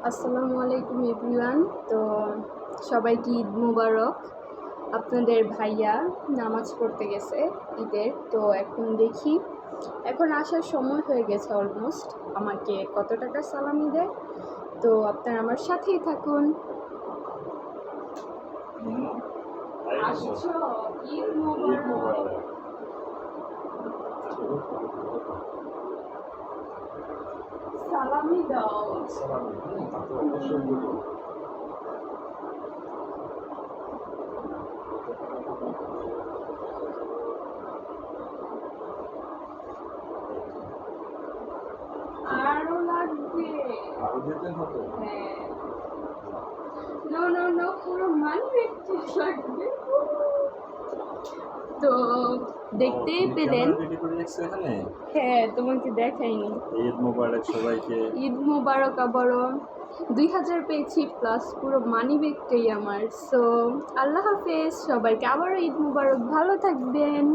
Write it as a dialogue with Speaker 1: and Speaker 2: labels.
Speaker 1: আসসালামু আলাইকুম এভরিওয়ান। তো সবাইকে ঈদ মুবারক। আপনাদের ভাইয়া নামাজ পড়তে গেছে ঈদের। তো এখন আসার সময় হয়ে গেছে অলমোস্ট। আমাকে কত টাকা সালামি দেয়, তো আপনারা আমার সাথেই থাকুন। আসছো? ঈদ মুবারক। সালামি দাও। আরো লাগবে। হ্যাঁ, নো পুরো মানি লাগবে। তো দেখতেই পেলেন। হ্যাঁ, তোমাকে দেখাইনি।
Speaker 2: ঈদ মোবারক সবাইকে।
Speaker 1: ঈদ মোবারক। আবারও 2000 পেয়েছি প্লাস পুরো মানি ব্যাগটাই আমার। সো আল্লাহ হাফেজ সবাইকে, আবারও ঈদ মোবারক, ভালো থাকবেন।